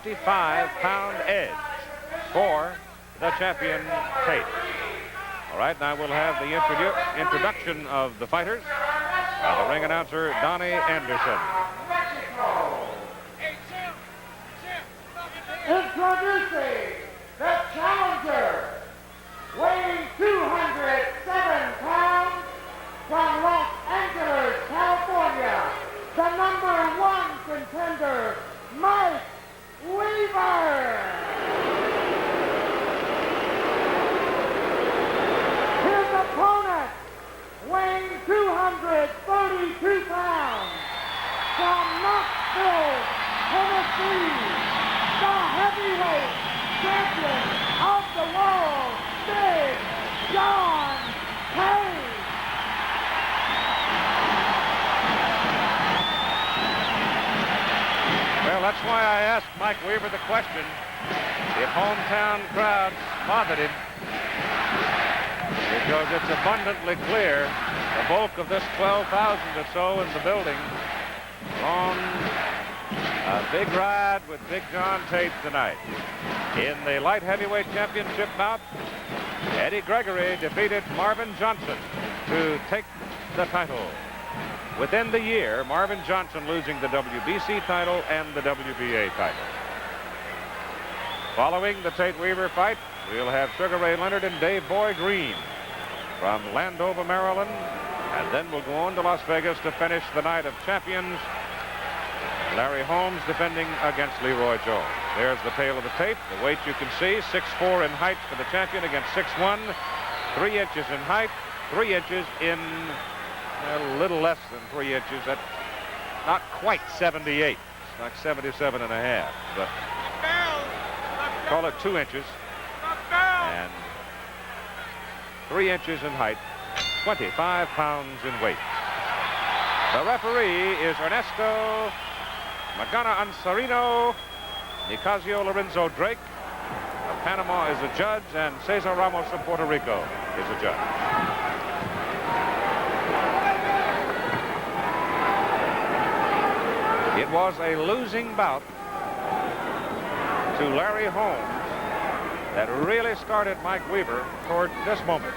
55-pound edge for the champion, Tate. All right, now we'll have the introduction of the fighters by the ring announcer, Donnie Anderson. Introducing the challenger, weighing 207 pounds, from Los Angeles, California, the #1 contender, Mike Weaver. His opponent, weighing 232 pounds, from Knoxville, Tennessee, the heavyweight champion of the world, Big John Tate. Well, that's why I asked Mike Weaver the question if hometown crowds bothered him, because it's abundantly clear the bulk of this 12,000 or so in the building on a big ride with Big John Tate tonight. In the light heavyweight championship bout, Eddie Gregory defeated Marvin Johnson to take the title. Within the year, Marvin Johnson losing the WBC title and the WBA title. Following the Tate-Weaver fight, we'll have Sugar Ray Leonard and Dave Boy Green from Landover, Maryland, and then we'll go on to Las Vegas to finish the night of champions. Larry Holmes defending against Leroy Jones. There's the tail of the tape. The weight you can see, 6'4" in height for the champion against 6'1", 3 inches in height, 3 inches in a little less than 3 inches. That's not quite 78. It's like 77 and a half. But call it 2 inches. And 3 inches in height, 25 pounds in weight. The referee is Ernesto Magana Ansarino. Nicasio Lorenzo Drake of Panama is the judge, and Cesar Ramos of Puerto Rico is the judge. It was a losing bout to Larry Holmes that really started Mike Weaver toward this moment.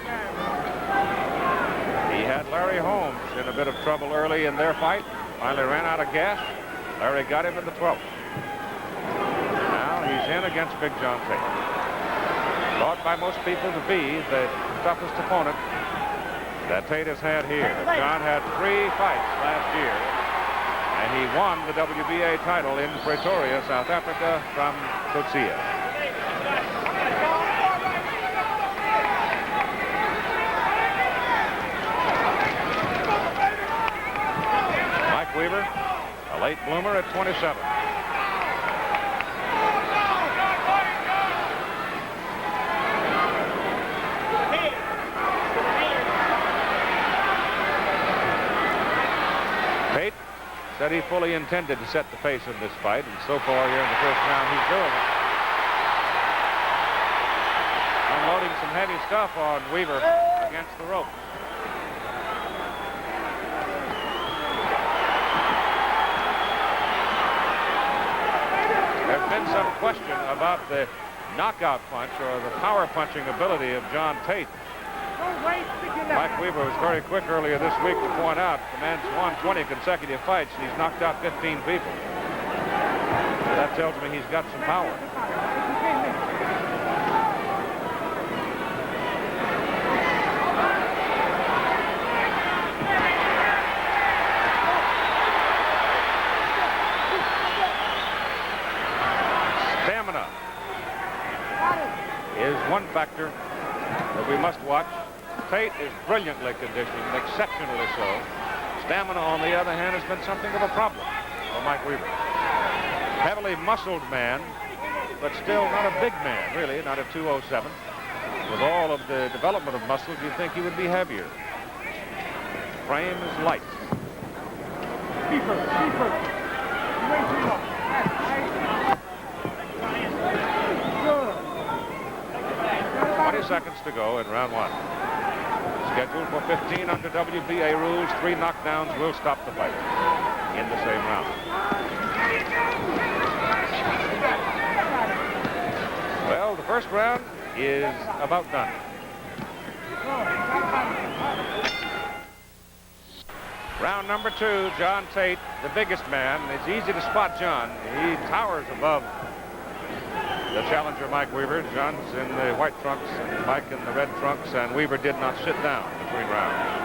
He had Larry Holmes in a bit of trouble early in their fight. Finally ran out of gas. Larry got him in the 12th. Now he's in against Big John Tate. Thought by most people to be the toughest opponent that Tate has had here. John had 3 fights last year, and he won the WBA title in Pretoria, South Africa, from Coetzee. Mike Weaver, a late bloomer at 27. Tate said he fully intended to set the pace in this fight, and so far here in the first round he's doing it. Unloading some heavy stuff on Weaver against the rope. There's been some question about the knockout punch or the power punching ability of John Tate. Mike Weaver was very quick earlier this week to point out the man's won 20 consecutive fights and he's knocked out 15 people. So that tells me he's got some power. Stamina is one factor that we must watch. Tate is brilliantly conditioned, exceptionally so. Stamina, on the other hand, has been something of a problem for Mike Weaver. Heavily muscled man, but still not a big man, really, not a 207. With all of the development of muscles, you'd think he would be heavier. Frame is light. Keeper. Way too long. 20 seconds to go in round 1. Scheduled for 15 under WBA rules. 3 knockdowns will stop the fight in the same round. first round is about done. Round number 2, John Tate, the biggest man. It's easy to spot John. He towers above the challenger, Mike Weaver. John's in the white trunks and Mike in the red trunks, and Weaver did not sit down between rounds.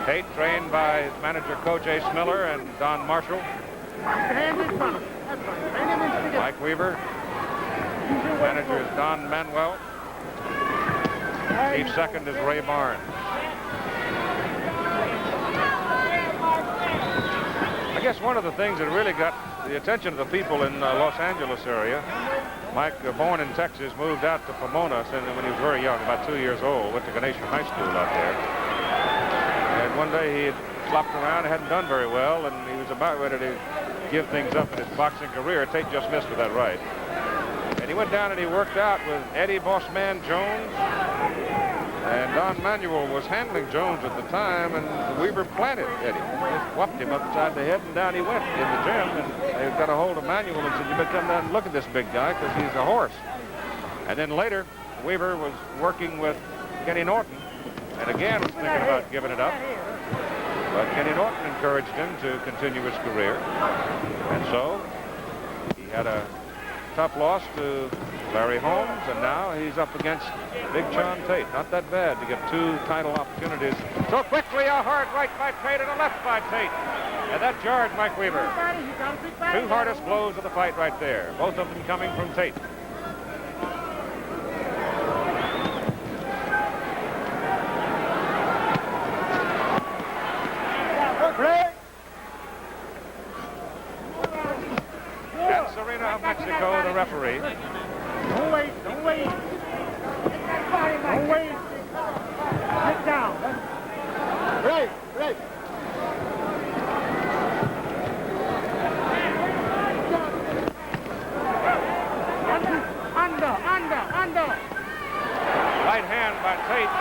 Tate trained by his manager, Coach Ace Miller and Don Marshall. Mike Weaver. Manager is Don Manuel. Chief second is Ray Barnes. I guess one of the things that really got the attention of the people in the Los Angeles area, Mike, born in Texas, moved out to Pomona when he was very young, about 2 years old, went to Ganesha High School out there. And one day he had flopped around, hadn't done very well, and he was about ready to give things up in his boxing career. Tate just missed with that right. And he went down and he worked out with Eddie Bossman Jones. And Don Manuel was handling Jones at the time, and Weaver planted Eddie. Just whopped him upside the head, and down he went in the gym. And they got a hold of Manuel and said, "You better come down and look at this big guy, because he's a horse." And then later, Weaver was working with Kenny Norton, and again was thinking about giving it up. But Kenny Norton encouraged him to continue his career. And so he had a tough loss to Larry Holmes, and now he's up against Big John Tate. Not that bad to get 2 title opportunities. So quickly, a hard right by Tate and a left by Tate. And that jarred Mike Weaver. 2 hardest blows of the fight right there. Both of them coming from Tate. Of Mexico, the referee. Don't wait. Don't wait. Sit down. Right. Under. Right hand by Tate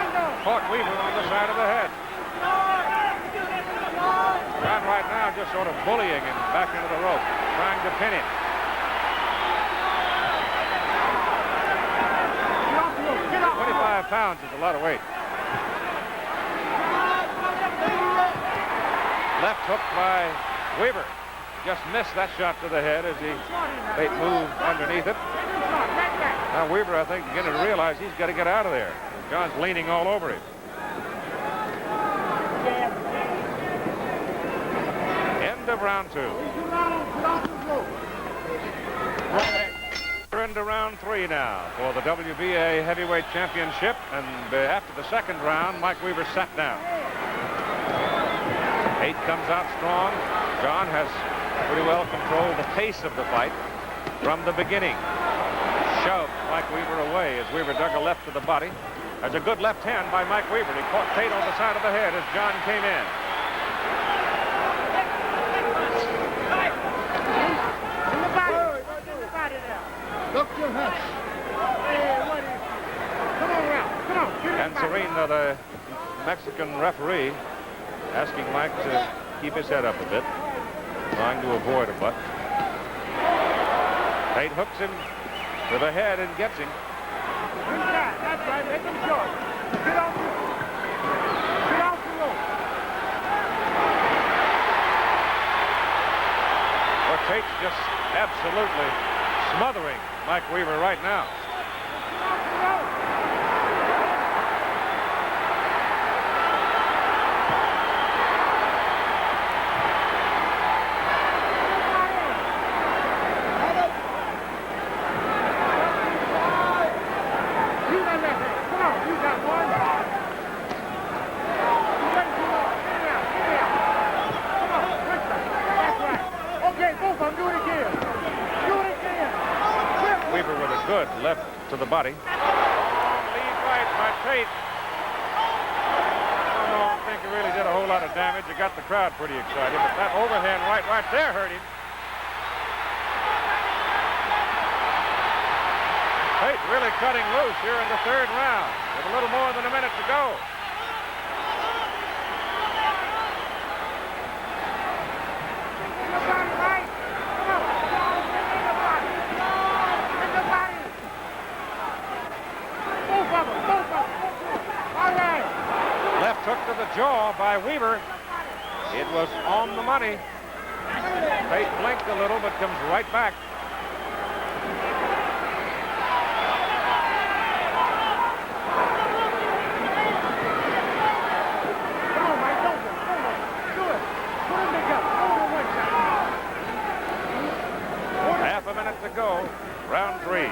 caught Weaver on the side of the head. John right now just sort of bullying him back into the rope, trying to pin him. 25 pounds is a lot of weight. Left hook by Weaver. Just missed that shot to the head as Tate moved underneath it. Now Weaver, I think, beginning to realize he's got to get out of there. John's leaning all over him. End of round 2. We're into round 3 now for the WBA Heavyweight Championship, and after the second round, Mike Weaver sat down. Tate comes out strong. John has pretty well controlled the pace of the fight from the beginning. Shoved Mike Weaver away as Weaver dug a left to the body. There's a good left hand by Mike Weaver. He caught Tate on the side of the head as John came in. And Serena, the Mexican referee, asking Mike to keep his head up a bit, trying to avoid a butt. Tate hooks him to the head and gets him. That's right. Make him short. Get off the rope. Well, Tate's just absolutely smothering Mike Weaver right now. Left to the body. Lead right by Tate. I don't think it really did a whole lot of damage. It got the crowd pretty excited, but that overhand right there hurt him. Tate really cutting loose here in the third round with a little more than a minute to go. hook to the jaw by Weaver. It was on the money. Tate blinked a little, but comes right back. Half a minute to go. Round 3.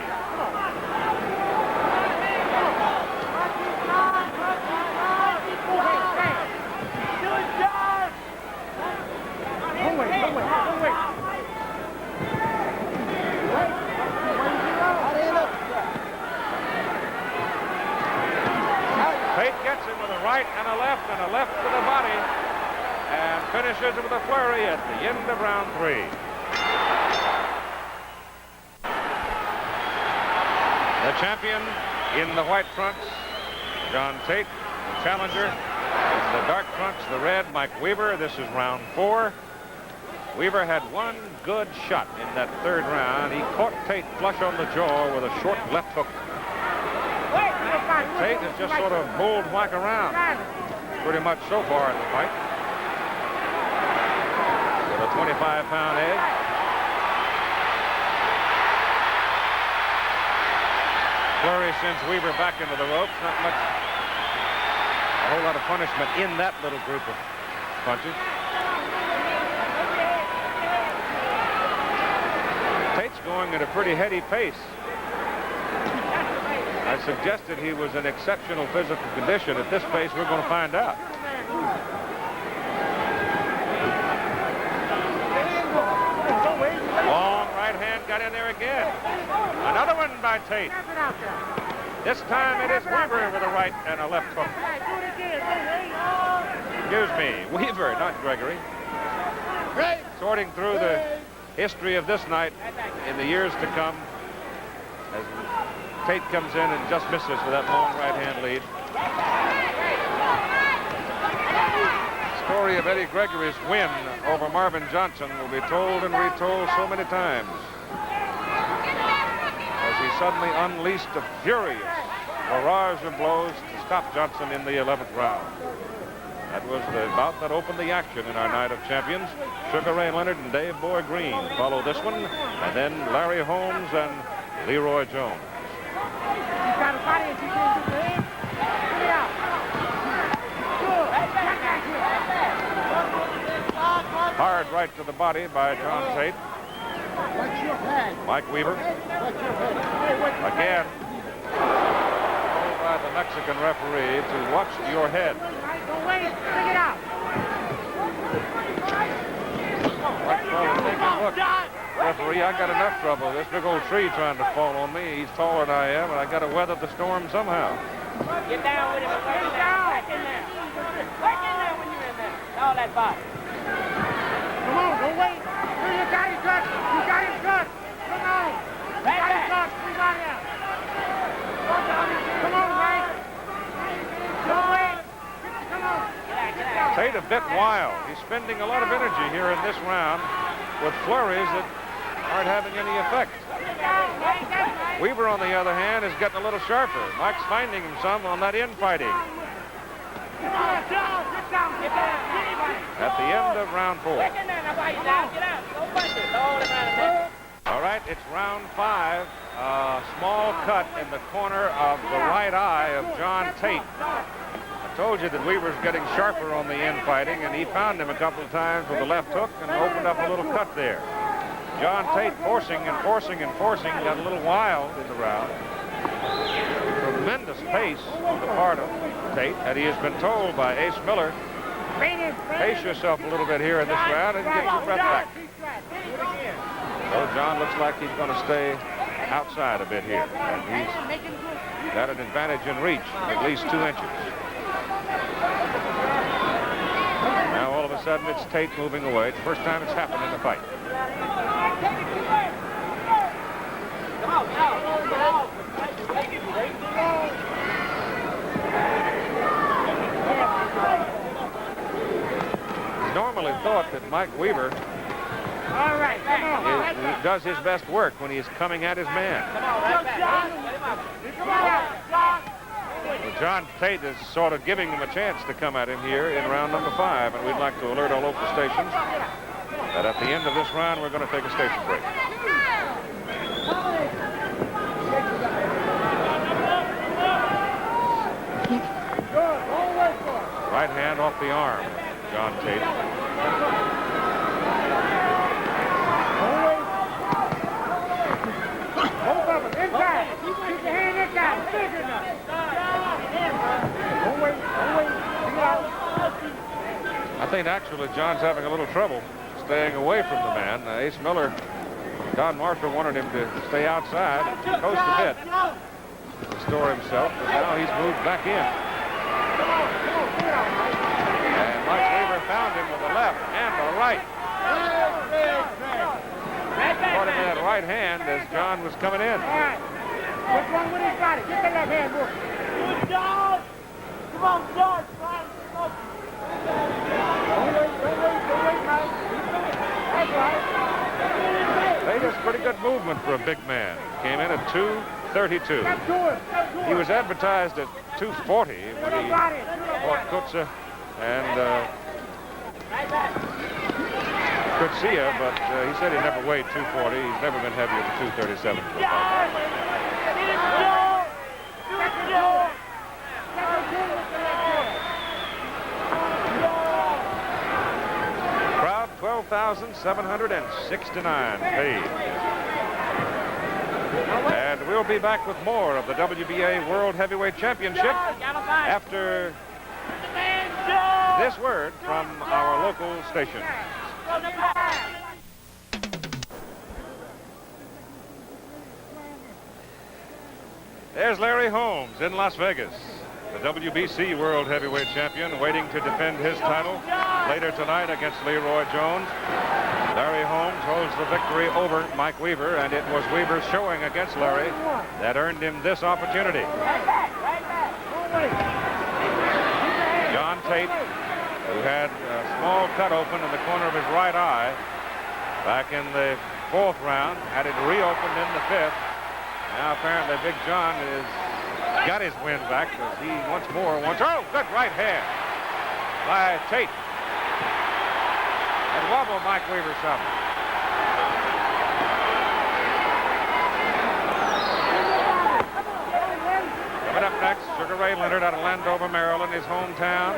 Tate gets him with a right and a left to the body and finishes with a flurry at the end of round 3. The champion in the white trunks, John Tate. The challenger in the dark trunks, the red, Mike Weaver. This is round 4. Weaver had one good shot in that third round. He caught Tate flush on the jaw with a short left hook. Tate has just sort of bowled whack around pretty much so far in the fight. With a 25-pound edge. Flurry sends Weaver back into the ropes. Not much, a whole lot of punishment in that little group of punches. Tate's going at a pretty heady pace. I suggested he was in exceptional physical condition. At this pace, we're going to find out. Long right hand got in there again. Another one by Tate. This time it is Weaver with a right and a left hook. Excuse me, Weaver, not Gregory. Sorting through the history of this night in the years to come, as Tate comes in and just misses with that long right hand lead. Story of Eddie Gregory's win over Marvin Johnson will be told and retold so many times, as he suddenly unleashed a furious barrage of blows to stop Johnson in the 11th round. That was the bout that opened the action in our night of champions. Sugar Ray Leonard and Dave Boy Green follow this one, and then Larry Holmes and Leroy Jones. Hard right to the body by John Tate. Mike Weaver. Again, told by the Mexican referee to watch your head. Look, referee, I got enough trouble. This big old tree trying to fall on me. He's taller than I am, and I got to weather the storm somehow. Get down with him. Get down. Back in there. Back in there when you're in there. All that body. Come on, don't wait. You got him cut. You got him cut. Come on. You got him cut. We got him. Come on, Mike. Don't wait. Come on. Tate a bit wild. He's spending a lot of energy here in this round with flurries that aren't having any effect. Weaver, on the other hand, is getting a little sharper. Mike's finding him some on that infighting. At the end of round 4. All right, it's round 5. A small cut in the corner of the right eye of John Tate. I told you that Weaver's getting sharper on the infighting, and he found him a couple of times with the left hook and opened up a little cut there. John Tate forcing and forcing and forcing, got a little wild in the round. Tremendous pace on the part of Tate, and he has been told by Ace Miller, pace yourself a little bit here in this round and get your breath back. So John looks like he's going to stay outside a bit here, and he's got an advantage in reach, at least 2 inches. Now all of a sudden it's Tate moving away. It's the first time it's happened in the fight. It's normally thought that Mike Weaver does his best work when he is coming at his man. John Tate is sort of giving him a chance to come at him here in round number 5, and we'd like to alert our local stations that at the end of this round, we're going to take a station break. Right hand off the arm, John Tate. Both of them inside. Keep your hand inside. Big enough. Don't wait. Bring it out. I think actually John's having a little trouble staying away from the man. Ace Miller, Don Marshall wanted him to stay outside, coast a bit, restore himself, but now he's moved back in. And Mike Weaver found him with the left and the right. Caught him in that right hand as John was coming in. All right. Which one would he got it? Get the left hand, look. Good George! Come on, George! Don't wait, Mike. That's right. They just pretty good movement for a big man. Came in at 232. Step to him. He was advertised at 240 when he fought Kutza and Kutsia, but he said he never weighed 240. He's never been heavier than 237. Crowd 12,769 paid. And we'll be back with more of the WBA World Heavyweight Championship after this word from our local station. There's Larry Holmes in Las Vegas, the WBC World Heavyweight Champion, waiting to defend his title later tonight against Leroy Jones. Larry Holmes holds the victory over Mike Weaver, and it was Weaver's showing against Larry that earned him this opportunity. John Tate, who had a small cut open in the corner of his right eye back in the 4th round, had it reopened in the 5th. Now apparently Big John has got his wind back because he once more wants. Oh, good right hand by Tate. And wobble Mike Weaver some. Coming up next, Sugar Ray Leonard out of Landover, Maryland, his hometown,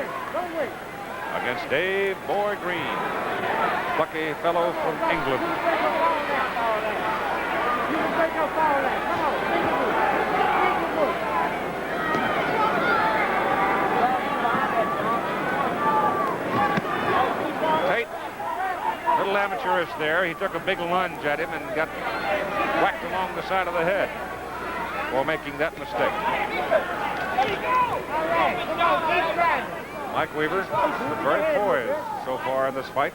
against Dave Boy Green, plucky fellow from England. Tate, a little amateurish there. He took a big lunge at him and got whacked along the side of the head for making that mistake. Mike Weaver, very poised so far in this fight.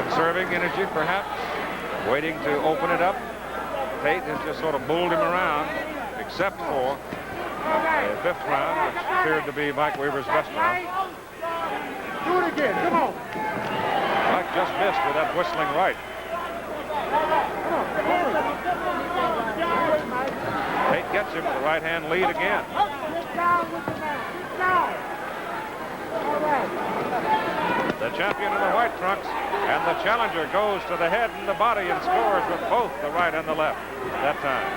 Conserving energy, perhaps, waiting to open it up. Tate has just sort of bulled him around, except for the 5th round, which appeared to be Mike Weaver's best round. Do it again, come on. Mike just missed with that whistling right. Tate gets him the right hand lead again. Get down with the man. Get down. All right. The champion in the white trunks, and the challenger goes to the head and the body and scores with both the right and the left that time.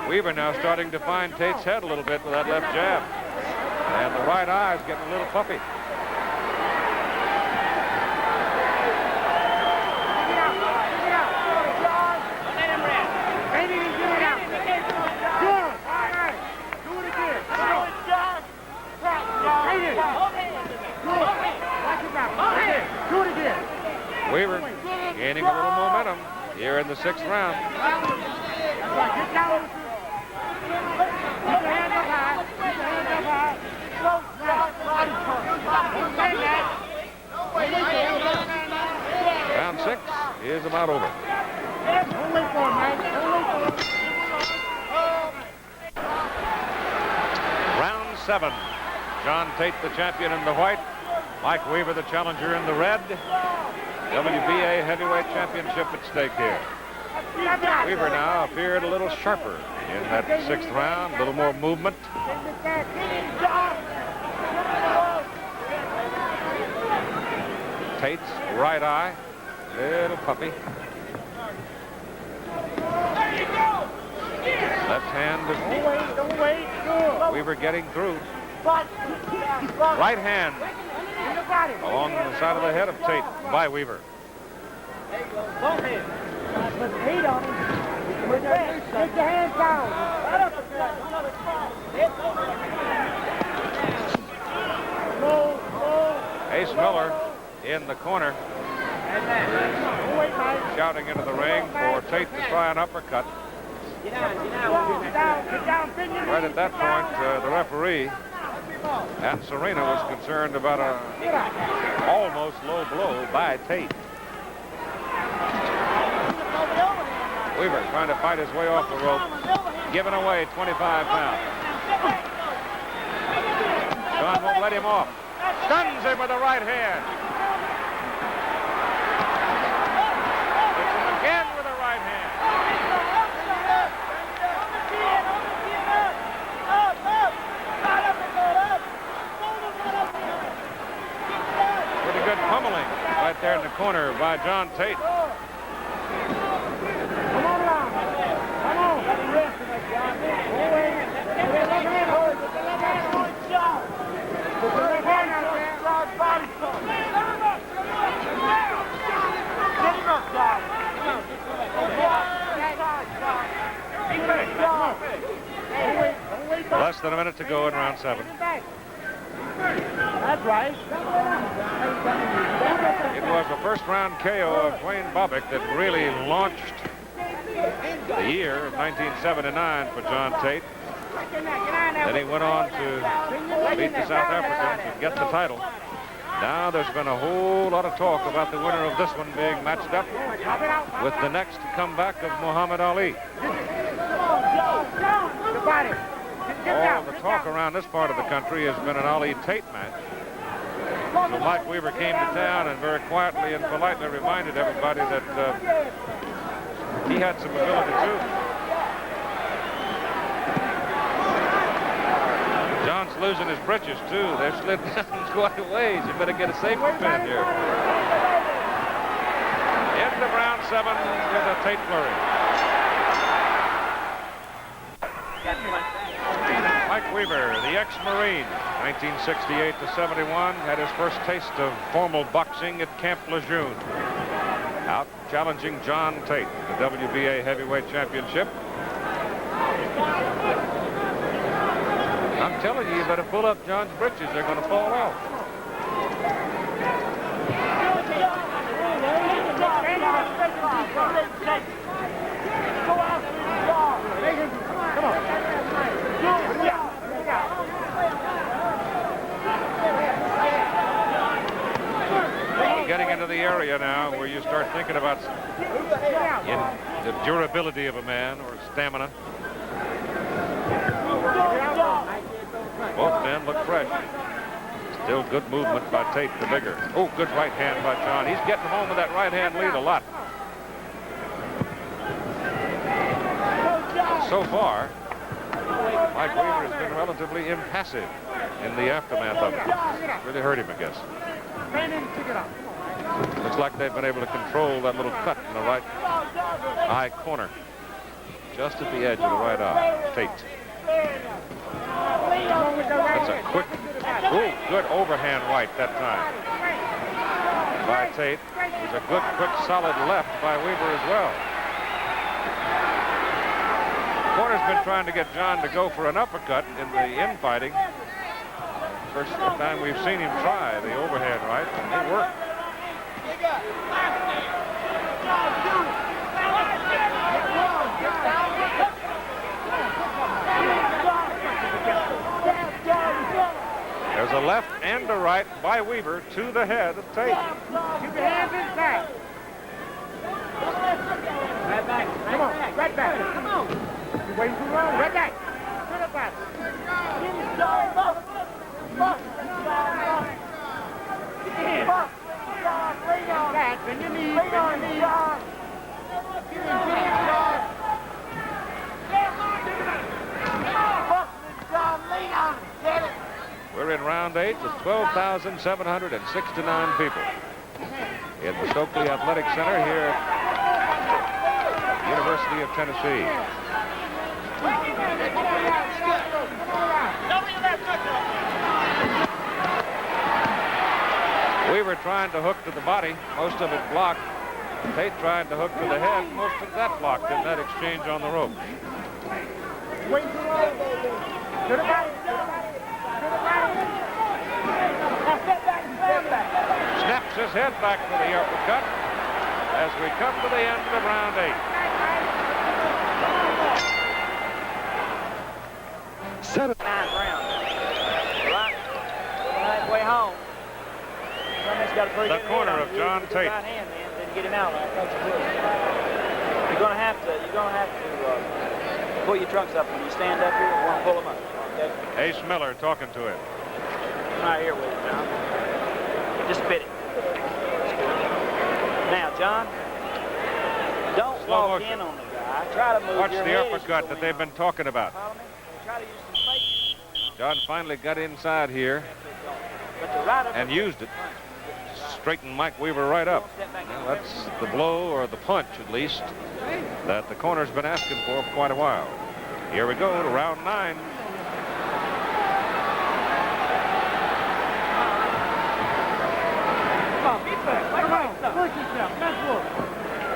Weaver now starting to find Tate's head a little bit with that left jab. And the right eye is getting a little puffy. Weaver gaining a little momentum here in the 6th round. Get down. Keep your hands up high. Keep your hands up high. Round 6 is about over. Don't wait for him. 7. John Tate, the champion, in the white. Mike Weaver, the challenger, in the red. WBA Heavyweight Championship at stake here. Weaver now appeared a little sharper in that 6th round, a little more movement. Tate's right eye, little puppy. Left hand Don't wait. Good. Weaver getting through. Right hand along the side of the head of Tate by Weaver. Both hands. Put the feet on him. Take your hands down. Low. Ace Miller in the corner, shouting into the ring for Tate to try an uppercut. Get down. Right at that point, the referee and Serena was concerned about a almost low blow by Tate. Weaver trying to fight his way off the rope, giving away 25 pounds. John won't let him off. Stuns him with the right hand. Hits him again with the right hand. Pretty good pummeling right there in the corner by John Tate. Less than a minute to go in round 7. That's right. It was a first-round KO of Wayne Bobick that really launched the year of 1979 for John Tate. Then he went on to beat the South Africans and get the title. Now there's been a whole lot of talk about the winner of this one being matched up with the next comeback of Muhammad Ali. All the talk around this part of the country has been an Ali-Tate match. So Mike Weaver came to town and very quietly and politely reminded everybody that he had some ability too. John's losing his britches too. They've slid down quite a ways. You better get a safety pin here. End of round 7 with a Tate flurry. Mike Weaver, the ex-Marine, 1968 to 71, had his first taste of formal boxing at Camp Lejeune. Out challenging John Tate, the WBA Heavyweight Championship. I'm telling you, you better pull up John's britches. They're going to fall off. We're getting into the area now where you start thinking about the durability of a man or stamina. Both men look fresh. Still good movement by Tate, the bigger. Oh, good right hand by John. He's getting home with that right hand lead a lot. So far, Mike Weaver has been relatively impassive in the aftermath of it. Really hurt him, I guess. Looks like they've been able to control that little cut in the right eye corner. Just at the edge of the right eye, Tate. That's a quick, good overhand right that time by Tate. There's a good, quick, solid left by Weaver as well. Corner's been trying to get John to go for an uppercut in the infighting. First time we've seen him try the overhand right, and it worked. There's a left and a right by Weaver to the head of Tate. Keep your hands inside. Right back. Come on. Right back. Come on. You're waiting too long. Right back. Good up back. in round 8 with 12,769 people in the Stokely Athletic Center here at the University of Tennessee. Weaver trying to hook to the body, most of it blocked. Tate trying to hook to the head, most of that blocked in that exchange on the rope. Snaps his head back for the uppercut as we come to the end of round 8. 9th round. Right halfway home. Somebody's got a pretty The good corner hand of John with Tate. Right hand, man. Didn't get him out like I thought you would. You're gonna have to pull your trunks up when you stand up here. We're gonna pull them up. Okay? Ace Miller talking to him. Right here with you, John. Just spit it. Now, John, don't Slow walk motion. in on the guy. Try to move Watch your the head as you uppercut go that in they've on been him. talking about. Follow me? Try to use some fake going on. John finally got inside here But the right and uppercut used it. Straightened Mike Weaver right up. Well, that's the blow, or the punch at least, that the corner's been asking for quite a while. Here we go to round 9.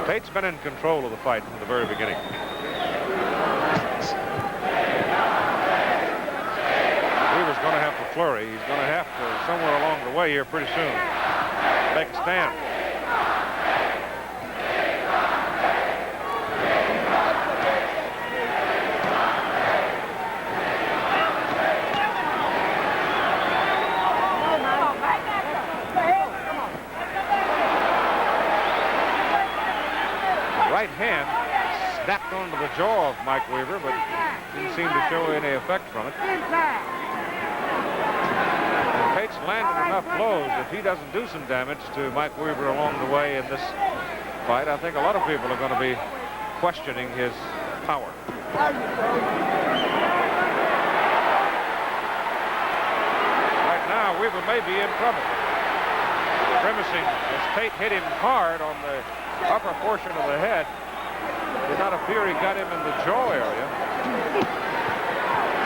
Tate's been in control of the fight from the very beginning. Weaver's going to have to flurry. He's going to have to, somewhere along the way here pretty soon, make a stand. Right hand snapped onto the jaw of Mike Weaver, but didn't seem to show any effect from it. Tate's landed enough blows. If he doesn't do some damage to Mike Weaver along the way in this fight, I think a lot of people are going to be questioning his power. Right now, Weaver may be in trouble. Grimacing as Tate hit him hard on the upper portion of the head. Did not appear he got him in the jaw area.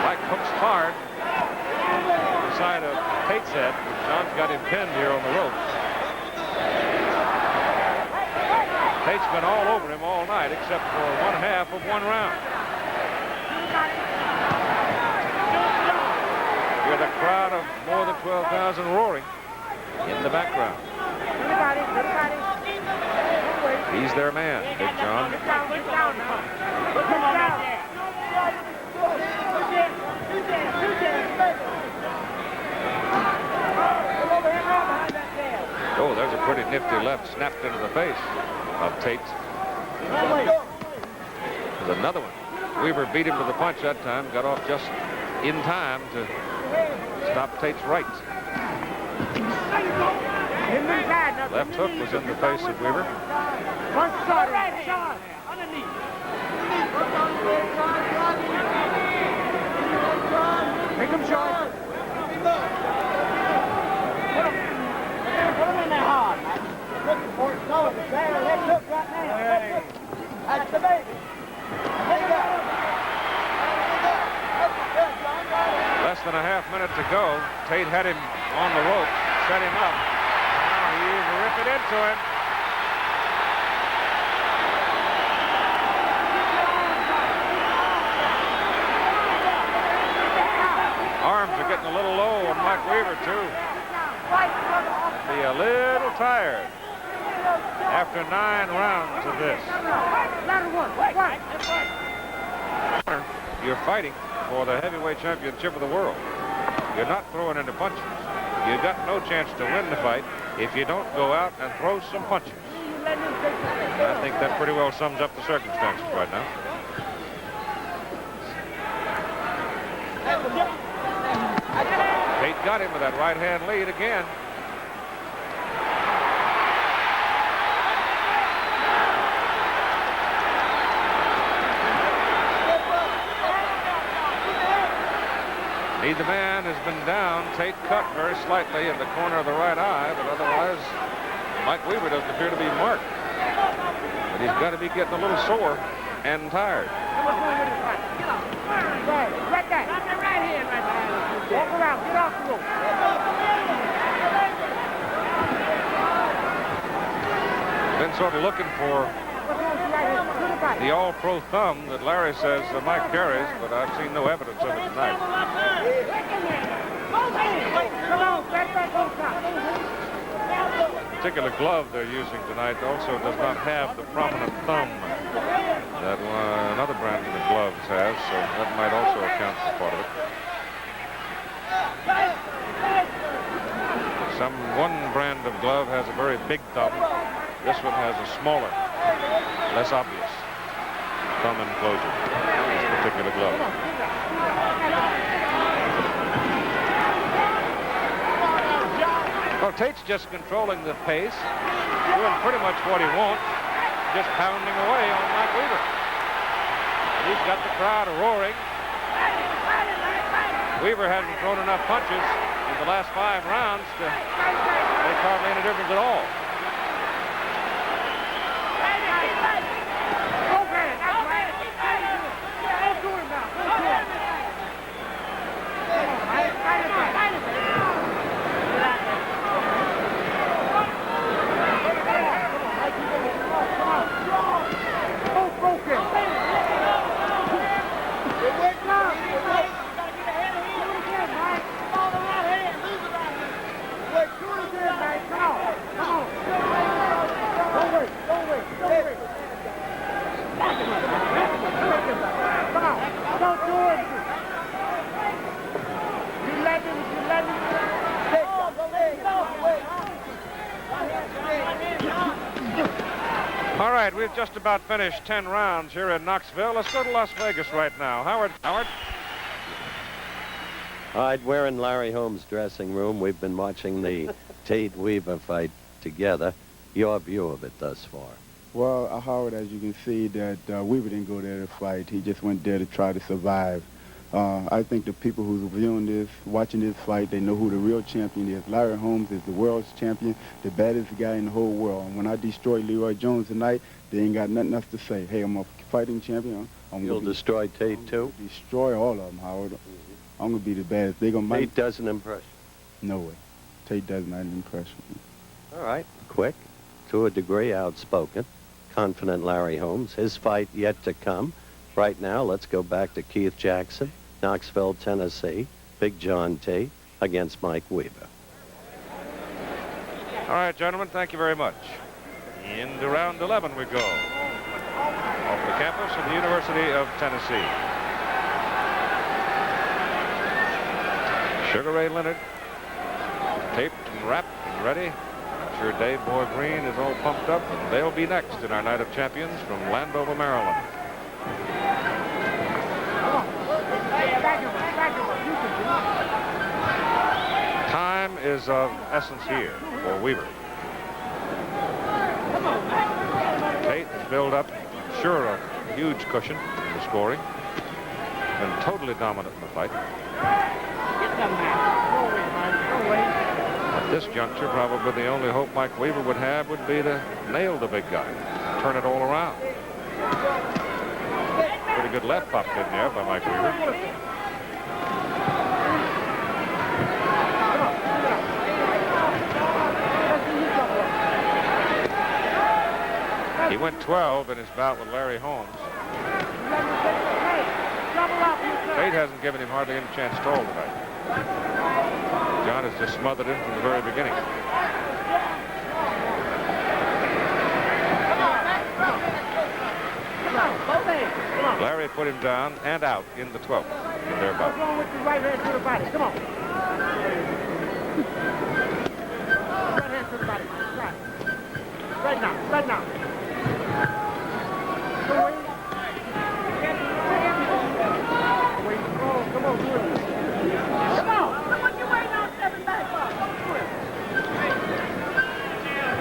Mike hooks hard to the side of Tate's head. John's got him pinned here on the ropes. Tate's been all over him all night except for 1/2 of one round. Hear the crowd of more than 12,000 roaring in the background. He's their man, Big John. Oh, there's a pretty nifty left snapped into the face of Tate. There's another one. Weaver beat him to the punch that time, got off just in time to stop Tate's right. Left hook was in the face of Weaver. Make him short. Put him in there hard, man. Looking for it. No, it's there. Let's look right now. Hey. That's the baby. There you go. Less than a half minute to go. Tate had him on the rope, set him up. Now he's ripping into him. Arms are getting a little low on Mike Weaver, too. Be a little tired after 9 rounds of this. You're fighting for the heavyweight championship of the world. You're not throwing into punches. You got no chance to win the fight if you don't go out and throw some punches. And I think that pretty well sums up the circumstances right now. Tate got him with that right hand lead again. Neither man has been down. Tate cut very slightly in the corner of the right eye, but otherwise, Mike Weaver doesn't appear to be marked. But he's got to be getting a little sore and tired. Right there. Right here, right there. Walk around. Get off the rope. Been sort of looking for the all-pro thumb that Larry says Mike carries, but I've seen no evidence of it tonight. The particular glove they're using tonight also does not have the prominent thumb that another brand of the gloves has, so that might also account for part of it. One brand of glove has a very big thumb. This one has a smaller, less obvious thumb enclosure. This particular glove. Well, Tate's just controlling the pace, doing pretty much what he wants, just pounding away on Mike Weaver. And he's got the crowd roaring. Weaver hasn't thrown enough punches in the last 5 rounds to make hardly any difference at all. All right, we've just about finished 10 rounds here in Knoxville. Let's go to Las Vegas right now. Howard. All right, we're in Larry Holmes' dressing room. We've been watching the Tate Weaver fight together. Your view of it thus far? Well, Howard, as you can see, that Weaver didn't go there to fight. He just went there to try to survive. I think the people who's viewing this, watching this fight, they know who the real champion is. Larry Holmes is the world's champion, the baddest guy in the whole world. And when I destroy Leroy Jones tonight, they ain't got nothing else to say. Hey, I'm a fighting champion. You'll destroy Tate, too? Destroy all of them, Howard. I'm going to be the baddest. Tate doesn't impress you? No way. Tate does not impress me. All right, quick, to a degree outspoken, confident Larry Holmes. His fight yet to come. Right now, let's go back to Keith Jackson, Knoxville, Tennessee, Big John Tate against Mike Weaver. All right, gentlemen, thank you very much. Into round 11 we go. Off the campus of the University of Tennessee. Sugar Ray Leonard, taped and wrapped and ready. I'm sure Dave Boy Green is all pumped up, and they'll be next in our Night of Champions from Landover, Maryland. Time is of essence here for Weaver. Tate has built up, I'm sure, a huge cushion in the scoring. Been totally dominant in the fight. At this juncture, probably the only hope Mike Weaver would have would be to nail the big guy, turn it all around. Pretty good left pop in there by Mike Weaver. He went 12 in his bout with Larry Holmes. Tate hasn't given him hardly any chance at all tonight. John has just smothered him from the very beginning. Larry put him down and out in the 12th in their bout. What's wrong with your right hand to the body? Come on. Right hand to the body. Right now. Right now. Come on. Come on, do it. Come on. What you waiting on, stepping back?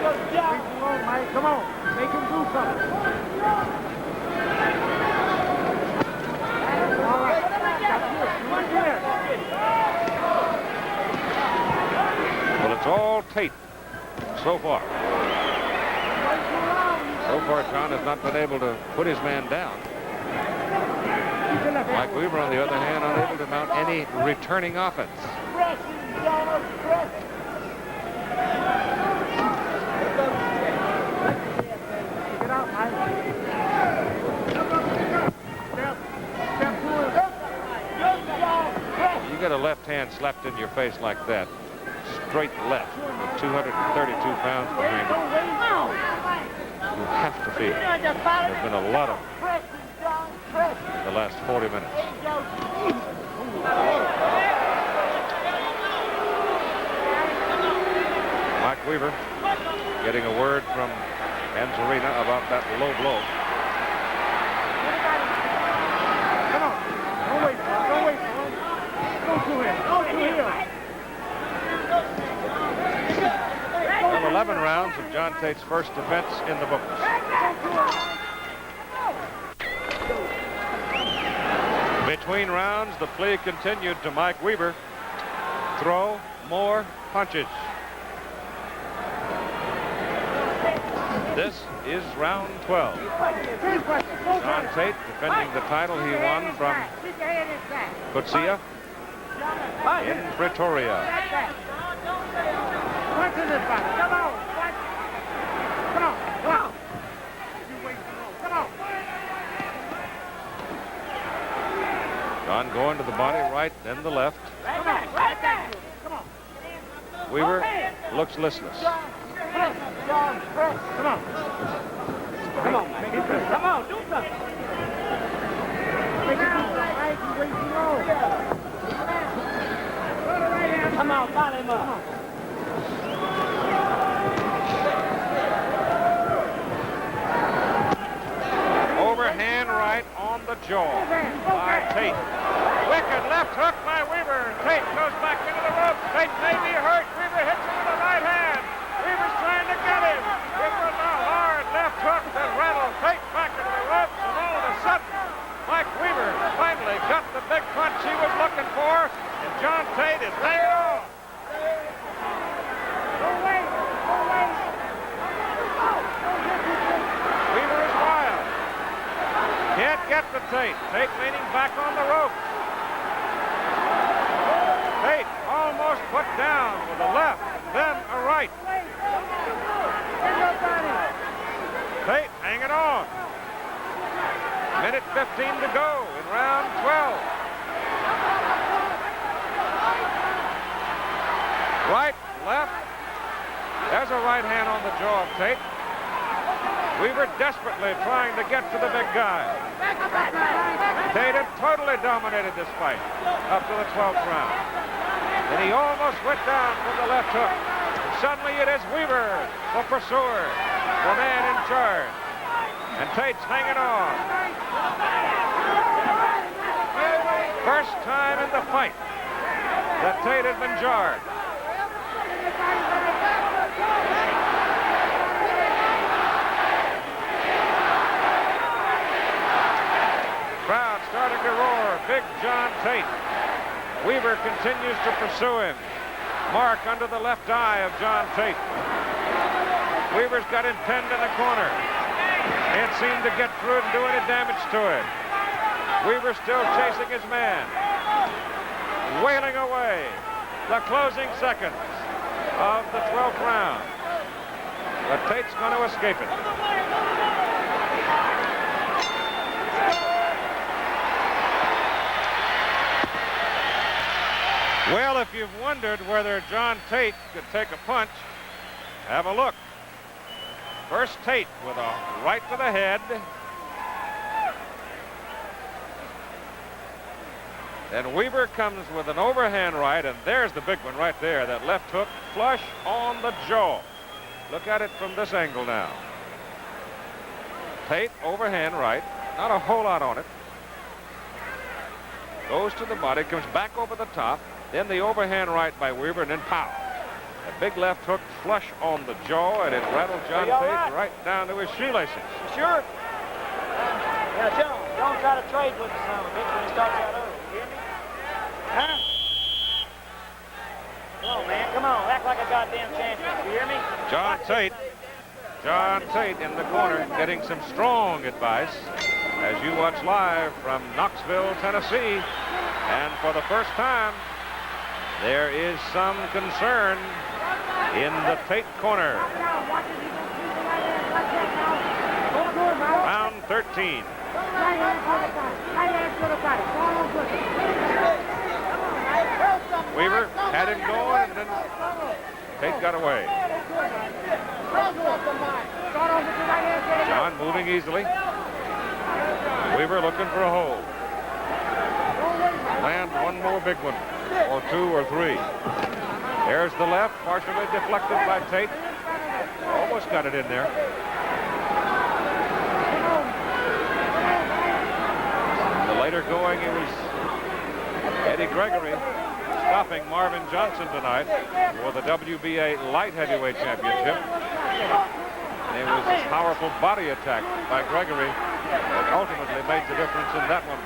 Good job. Mike. Come on. Make him do something. All right. That's good. Right there. Tate so far. So far, John has not been able to put his man down. Mike Weaver, on the other hand, unable to mount any returning offense. You get a left hand slapped in your face like that, straight left, with 232 pounds behind it. You have to feel it. There's been a lot of the last 40 minutes. Mike Weaver getting a word from Anzarina about that low blow. Come on. Don't wait for him. Don't wait for him. Go to him. Go to him. Well, 11 rounds of John Tate's first defense in the books. Between rounds, the plea continued to Mike Weaver. Throw more punches. This is round 12. John Tate defending the title he won from Kutsia in Pretoria. John going to the body, right, then the left. Weaver looks listless. Come on. Come on, man. Come on, do something. Come on, follow him up. Overhand right on the jaw by Tate. Wicked left hook by Weaver. Tate goes back into the rope. Tate may be hurt. Weaver hits him with a right hand. Weaver's trying to get him. It was a hard left hook that rattled Tate back into the ropes, and all of a sudden, Mike Weaver finally got the big punch he was looking for, and John Tate is hanging on. Weaver is wild. Can't get the Tate. Tate leaning back on the rope. Tate almost put down with a left, then a right. Tate hanging on. Minute 15 to go in round 12. Right, left. There's a right hand on the jaw of Tate. Weaver desperately trying to get to the big guy. Tate had totally dominated this fight up to the 12th round. And he almost went down with the left hook. And suddenly it is Weaver, the pursuer, the man in charge. And Tate's hanging on. First time in the fight that Tate had been jarred. Crowd starting to roar. Big John Tate. Weaver continues to pursue him. Mark under the left eye of John Tate. Weaver's got him pinned in the corner. Can't seem to get through it and do any damage to it. Weaver still chasing his man. Wailing away the closing seconds of the 12th round. But Tate's going to escape it. Well, if you've wondered whether John Tate could take a punch, have a look. First Tate with a right to the head. Then Weaver comes with an overhand right, and there's the big one right there, that left hook flush on the jaw. Look at it from this angle now. Tate, overhand right, not a whole lot on it. Goes to the body, comes back over the top, then the overhand right by Weaver, and then pow. A big left hook flush on the jaw, and it rattled John Tate right down to his shoelaces. Sure. Now, John, don't try to trade with the son of a bitch when he starts out over. You hear me? Huh? Come on, man. Come on. Act like a goddamn champion. John Tate. John Tate in the corner getting some strong advice as you watch live from Knoxville, Tennessee. And for the first time, there is some concern in the Tate corner. Round 13. Weaver had him going, and then Tate got away. John moving easily. Weaver looking for a hold. Land one more big one, or two or three. There's the left, partially deflected by Tate. Almost got it in there. The later going, it was Eddie Gregory stopping Marvin Johnson tonight for the WBA Light Heavyweight Championship. And it was a powerful body attack by Gregory that ultimately made the difference in that one.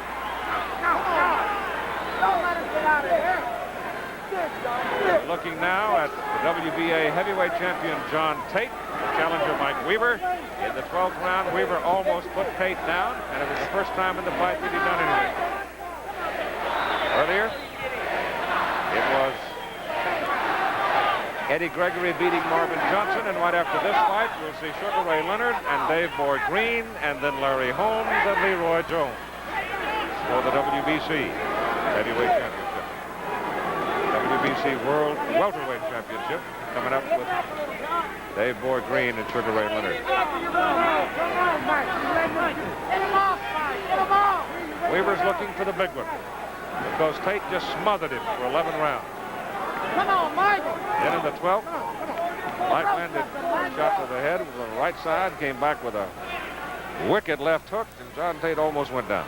Looking now at the WBA Heavyweight Champion John Tate, challenger Mike Weaver. In the 12th round, Weaver almost put Tate down, and it was the first time in the fight that he'd done anything. Earlier, it was Eddie Gregory beating Marvin Johnson, and right after this fight, we'll see Sugar Ray Leonard and Dave Boy Green, and then Larry Holmes and Leroy Jones for the WBC Heavyweight Championship. WBC World Welterweight Championship coming up with Dave Boy Green and Sugar Ray Leonard. Weaver's looking for the big one because Tate just smothered him for 11 rounds. Come on, Michael. Then in the 12th, Mike landed a shot to the head with the right side, came back with a wicked left hook, and John Tate almost went down.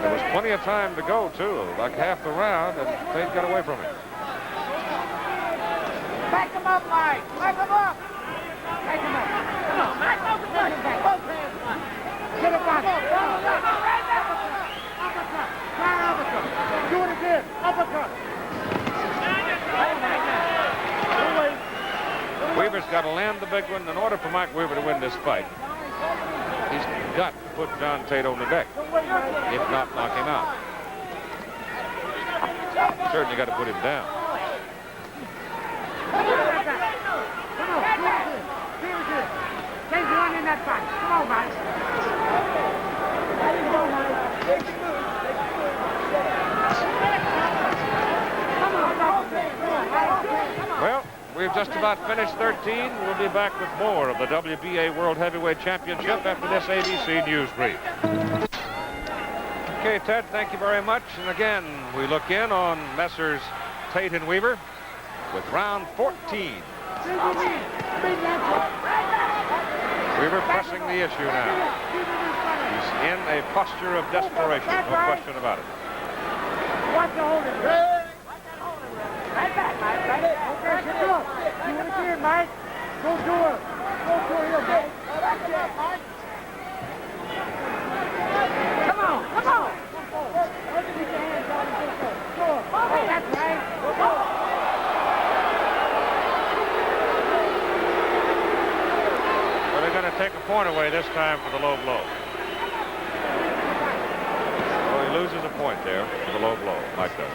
There was plenty of time to go, too, like half the round, and Tate got away from it. Back him up, Mike. Back him up. Back him up. Come on, Mike. Both hands, Mike. Get it back. Uppercut. Try uppercut. Do it again. Uppercut. Weaver's got to land the big one in order for Mike Weaver to win this fight. He's got to put John Tate on the deck, if not knock him out. Certainly got to put him down. Come on, take one in that fight. Come on, Mike. Well, we've just about finished 13. We'll be back with more of the WBA World Heavyweight Championship after this ABC News brief. Okay, Ted, thank you very much. And again, we look in on Messrs. Tate and Weaver with round 14. Weaver pressing the issue now. He's in a posture of desperation, no question about it. Watch the holding. Right back, Mike. Right back. Okay, get up. You want to see it, Mike? Go to her. Go to her here, Mike. Mike. Come on. Come on. Keep your hands on the go. That's right. Go. Well, they're going to take a point away this time for the low blow. Well, he loses a point there for the low blow, Mike does.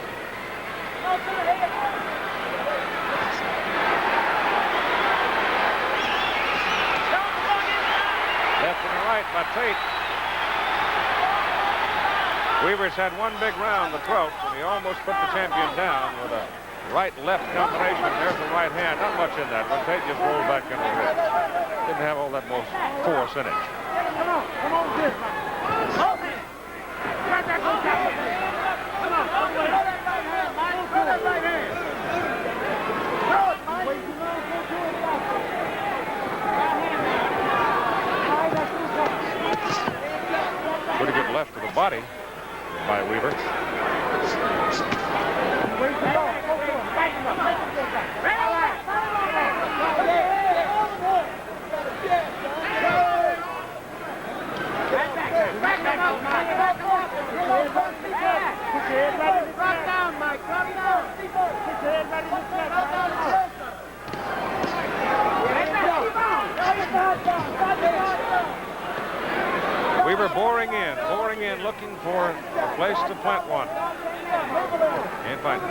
Left and right by Tate. Weaver's had one big round, the 12th, and he almost put the champion down with a right-left combination. There's the right hand. Not much in that, but Tate just rolled back into the ring. Didn't have all that most force in it. Come on, this. Hold it. Right back on top of it. Come on, right hand. Throw it, Mike. Pretty good left to the body by Weaver. in looking for a place to plant one. Can't find it.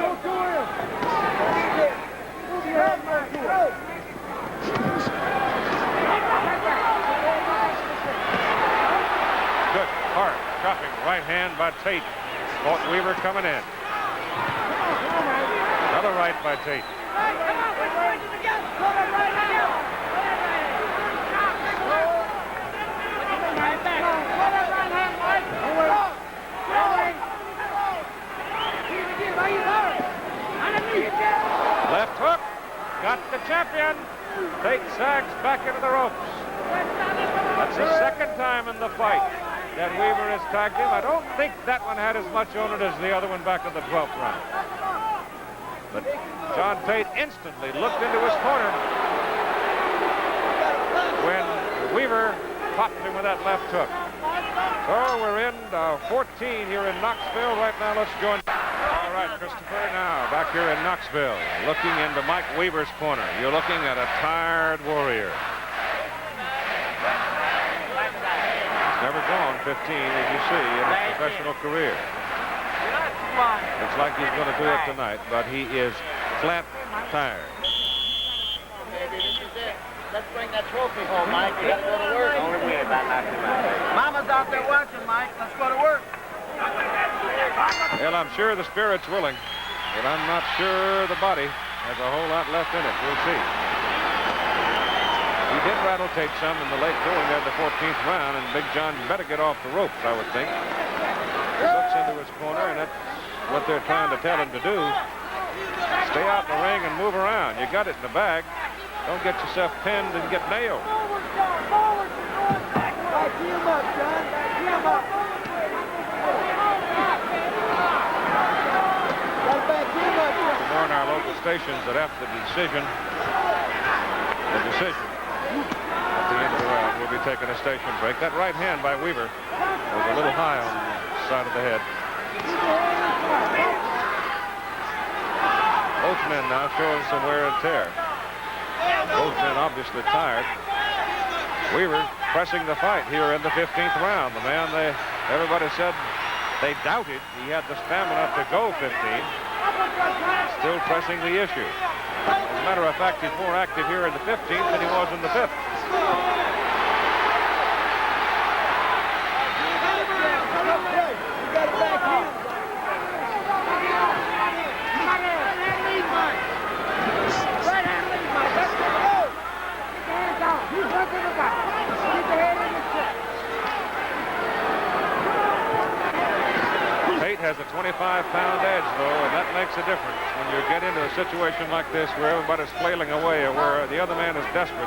Good, hard, chopping right hand by Tate. Caught Weaver coming in. Another right by Tate. Left hook, got the champion. Tate sags back into the ropes. That's the second time in the fight that Weaver has tagged him. I don't think that one had as much on it as the other one back in the 12th round. But John Tate instantly looked into his corner when Weaver popped him with that left hook. So we're in 14 here in Knoxville. Right now, let's join. All right, Christopher, now back here in Knoxville, looking into Mike Weaver's corner. You're looking at a tired warrior. He's never gone 15, as you see, in his professional career. Looks like he's going to do it tonight, but he is flat tired. Baby, this is it. Let's bring that trophy home, Mike. You got to go to work. Don't worry about knocking him out. Mama's out there watching, Mike. Let's go to work. Well, I'm sure the spirit's willing, but I'm not sure the body has a whole lot left in it. We'll see. He did rattle Tate some in the late going there in the 14th round, and Big John better get off the ropes, I would think. He looks into his corner, and that's what they're trying to tell him to do. Stay out in the ring and move around. You got it in the bag. Don't get yourself pinned and get nailed. Back him up, John. Back him up. More in our local stations that after the decision at the end of the round, we'll be taking a station break. That right hand by Weaver was a little high on the side of the head. Both men now showing some wear and tear. Both men obviously tired. Weaver pressing the fight here in the 15th round. The man everybody said they doubted he had the stamina to go 15. Still pressing the issue. As a matter of fact, he's more active here in the 15th than he was in the 5th. Tate has a 25-pound edge, though, and that makes a difference when you get into a situation like this where everybody's flailing away or where the other man is desperate.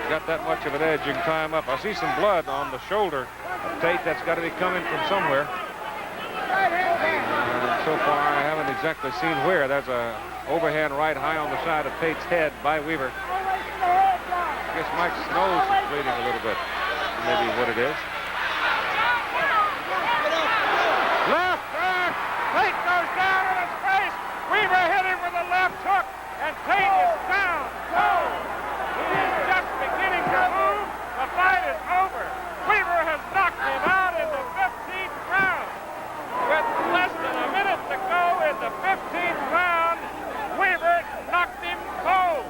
Got that much of an edge, you can tie him up. I see some blood on the shoulder of Tate. That's got to be coming from somewhere. And so far, I haven't exactly seen where. There's a overhand right high on the side of Tate's head by Weaver. I guess Mike's nose is bleeding a little bit. Maybe what it is. Left back. Tate goes down in his face. Weaver hit him with a left hook, and Tate is down. He is just beginning to move. The fight is over. Weaver has knocked him out in the 15th round. With less than a minute to go in the 15th round, Weaver knocked him cold.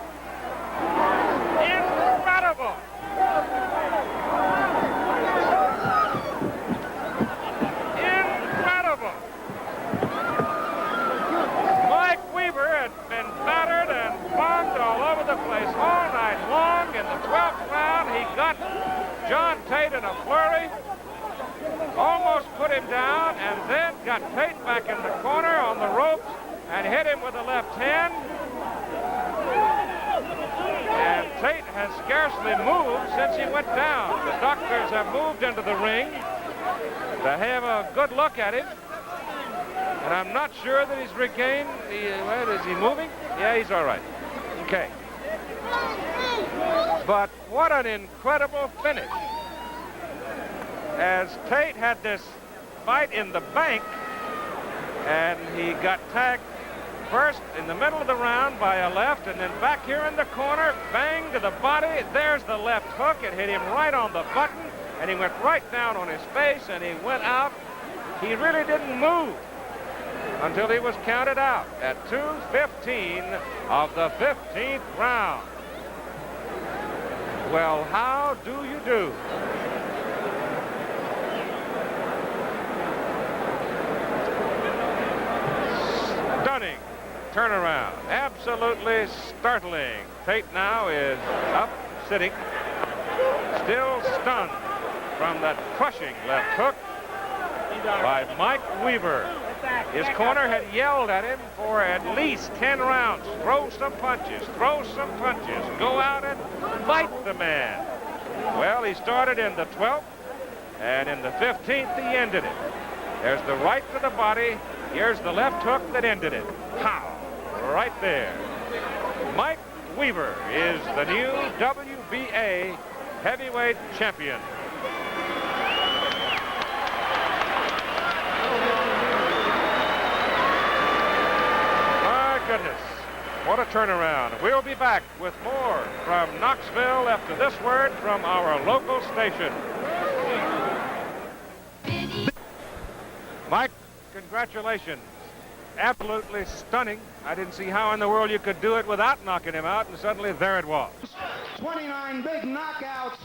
Incredible. Incredible. Mike Weaver had been battered and bombed all over the place all night long. In the 12th round, he got John Tate in a flurry, almost put him down, and then got Tate back in the corner on the ropes and hit him with a left hand. And Tate has scarcely moved since he went down. The doctors have moved into the ring to have a good look at him. And I'm not sure that he's regained the... is he moving? Yeah, he's all right. Okay. But what an incredible finish. As Tate had this fight in the bank, and he got tagged first in the middle of the round by a left, and then back here in the corner, bang to the body. There's the left hook. It hit him right on the button, and he went right down on his face, and he went out. He really didn't move until he was counted out at 2:15 of the 15th round. Well, how do you do? Stunning turnaround. Absolutely startling. Tate now is up, sitting, still stunned from that crushing left hook by Mike Weaver. His corner had yelled at him for at least 10 rounds. Throw some punches, go out and fight the man. Well, he started in the 12th, and in the 15th, he ended it. There's the right to the body. Here's the left hook that ended it. Pow! Right there. Mike Weaver is the new WBA Heavyweight Champion. Goodness, what a turnaround. We'll be back with more from Knoxville after this word from our local station. Mike, congratulations. Absolutely stunning. I didn't see how in the world you could do it without knocking him out, and suddenly there it was. 29 big knockouts.